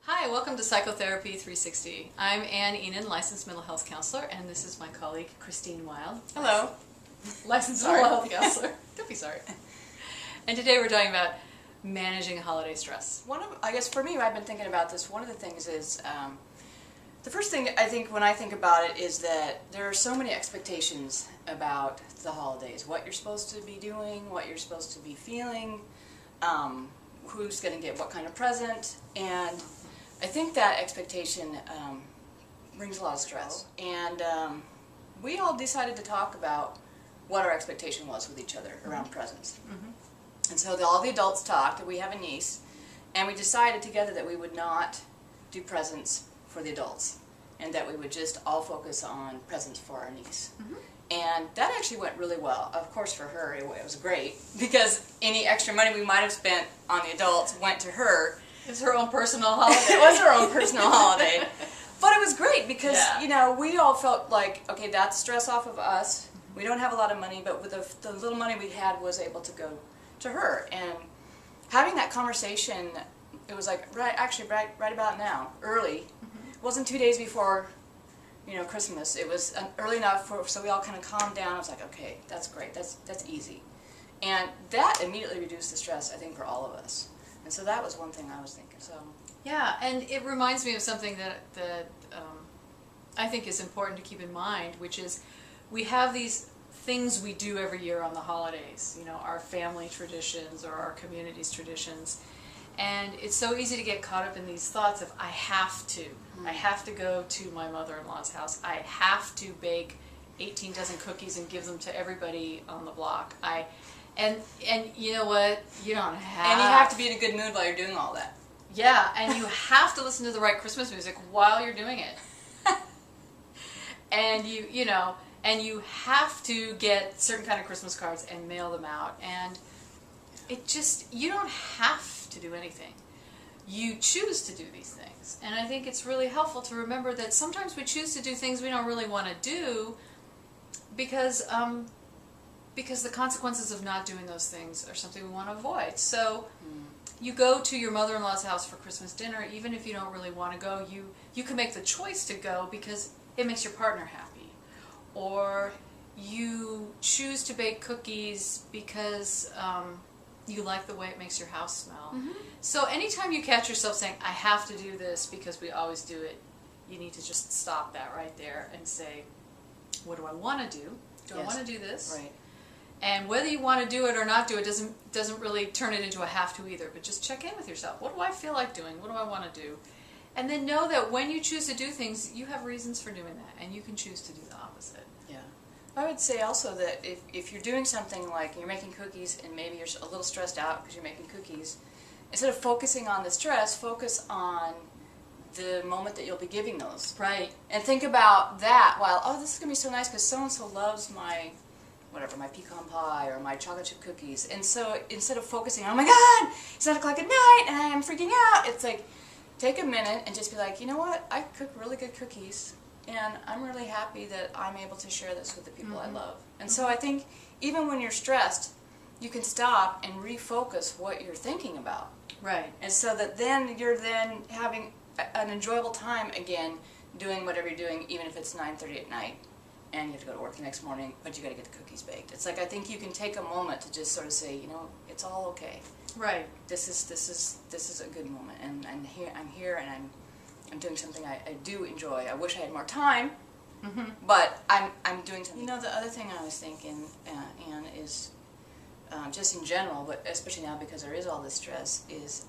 Hi, welcome to Psychotherapy 360. I'm Ihnen, licensed mental health counselor, and this is my colleague, Christine Wylde. Hello. Licensed mental health counselor. Don't be sorry. And today we're talking about managing holiday stress. I guess for me, I've been thinking about this. One of the things is, the first thing I think when I think about it is that there are so many expectations about the holidays. What you're supposed to be doing, what you're supposed to be feeling, who's going to get what kind of present, and I think that expectation brings a lot of stress. And we all decided to talk about what our expectation was with each other around presents. And so all the adults talked, and we have a niece, and we decided together that we would not do presents for the adults, and that we would just all focus on presents for our niece. And that actually went really well. Of course, for her, it was great, because any extra money we might have spent on the adults went to her. It was her own personal holiday. It was her own personal holiday. But it was great because, Yeah. you know, we all felt like, okay, that's stress off of us. We don't have a lot of money, but with the little money we had was able to go to her. And having that conversation, it was like, right about now, early. It wasn't 2 days before, you know, Christmas. It was early enough so we all kind of calmed down. I was like, okay, that's great. That's easy. And that immediately reduced the stress, I think, for all of us. And so that was one thing I was thinking. So Yeah, and it reminds me of something that I think is important to keep in mind, which is we have these things we do every year on the holidays, you know, our family traditions or our community's traditions. And it's so easy to get caught up in these thoughts of, I have to go to my mother-in-law's house. I have to bake 18 dozen cookies and give them to everybody on the block. And you know what? You don't have. And you have to be in a good mood while you're doing all that. Yeah, and you have to listen to the right Christmas music while you're doing it. And you have to get certain kind of Christmas cards and mail them out. And you don't have to do anything. You choose to do these things. And I think it's really helpful to remember that sometimes we choose to do things we don't really want to do because the consequences of not doing those things are something we want to avoid. So you go to your mother-in-law's house for Christmas dinner, even if you don't really want to go, you can make the choice to go because it makes your partner happy. Or you choose to bake cookies because you like the way it makes your house smell. So anytime you catch yourself saying, I have to do this because we always do it, you need to just stop that right there and say, what do I want to do? Do I want to do this? Right. And whether you want to do it or not do it doesn't really turn it into a have to either, but just check in with yourself. What do I feel like doing? What do I want to do? And then know that when you choose to do things, you have reasons for doing that, and you can choose to do the opposite. Yeah. I would say also that if you're doing something like you're making cookies and maybe you're a little stressed out because you're making cookies, instead of focusing on the stress, focus on the moment that you'll be giving those. Right. And think about that while, oh, this is going to be so nice because so-and-so loves my pecan pie or my chocolate chip cookies. And so instead of focusing on, oh my God, it's 9 o'clock at night and I am freaking out, it's like, take a minute and just be like, you know what, I cook really good cookies and I'm really happy that I'm able to share this with the people I love. And so I think even when you're stressed, you can stop and refocus what you're thinking about. Right. And so that then you're then having an enjoyable time again doing whatever you're doing, even if it's 9:30 at night. And you have to go to work the next morning, but you got to get the cookies baked. It's like I think you can take a moment to just sort of say, you know, it's all okay. Right. This is a good moment, and I'm here, and I'm doing something I do enjoy. I wish I had more time, but I'm doing something. You know, the other thing I was thinking, Anne, is just in general, but especially now because there is all this stress, is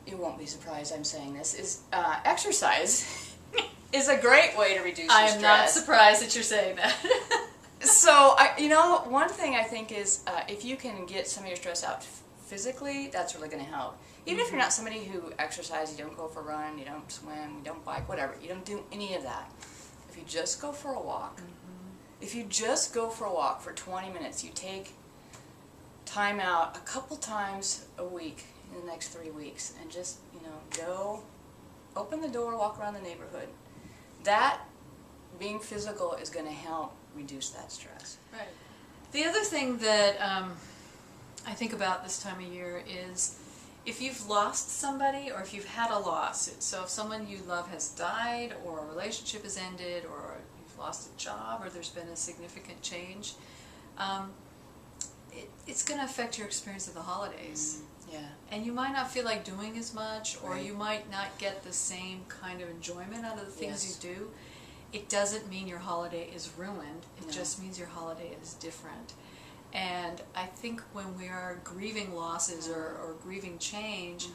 you won't be surprised I'm saying this, is exercise. Is a great way to reduce your stress. I am not surprised that you're saying that. So, one thing I think is if you can get some of your stress out physically, that's really going to help. Even if you're not somebody who exercises, you don't go for a run, you don't swim, you don't bike, whatever, you don't do any of that. If you just go for a walk, if you just go for a walk for 20 minutes, you take time out a couple times a week in the next 3 weeks, and just, go, open the door, walk around the neighborhood. That, being physical, is going to help reduce that stress. Right. The other thing that I think about this time of year is if you've lost somebody or if you've had a loss, so if someone you love has died or a relationship has ended or you've lost a job or there's been a significant change, it's going to affect your experience of the holidays. Yeah. And you might not feel like doing as much, or Right. you might not get the same kind of enjoyment out of the things Yes. you do. It doesn't mean your holiday is ruined. It No. just means your holiday is different. And I think when we are grieving losses or grieving change,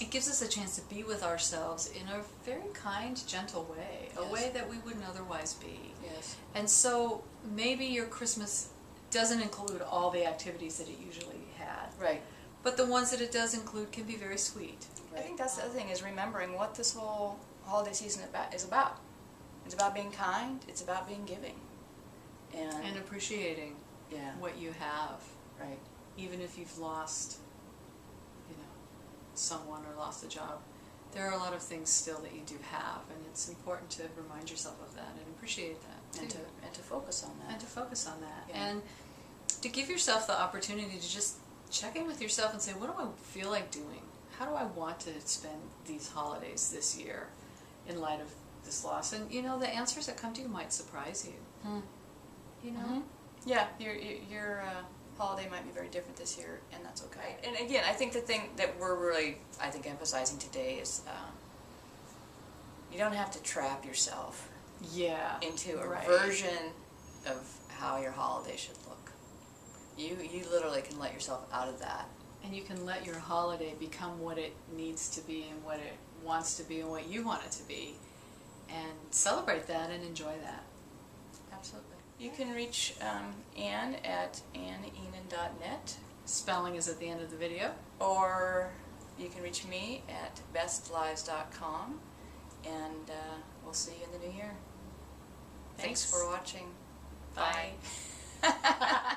it gives us a chance to be with ourselves in a very kind, gentle way, a Yes. way that we wouldn't otherwise be. Yes. And so maybe your Christmas doesn't include all the activities that it usually had. Right. But the ones that it does include can be very sweet. I think that's the other thing, is remembering what this whole holiday season is about. It's about being kind. It's about being giving. And appreciating yeah. what you have. Right. Even if you've lost, someone or lost a job. There are a lot of things still that you do have, and it's important to remind yourself of that and appreciate that. And to focus on that. And to focus on that. Yeah. And to give yourself the opportunity to just check in with yourself and say, what do I feel like doing? How do I want to spend these holidays this year in light of this loss? And the answers that come to you might surprise you. Yeah, your holiday might be very different this year, and that's okay. And again, I think the thing that we're really, emphasizing today is you don't have to trap yourself into a version of how your holiday should look. You literally can let yourself out of that. And you can let your holiday become what it needs to be and what it wants to be and what you want it to be, and celebrate that and enjoy that. Absolutely. You can reach Anne at ihnen.net. Spelling is at the end of the video. Or you can reach me at bestlives.com, and we'll see you in the new year. Thanks for watching. Bye. Bye.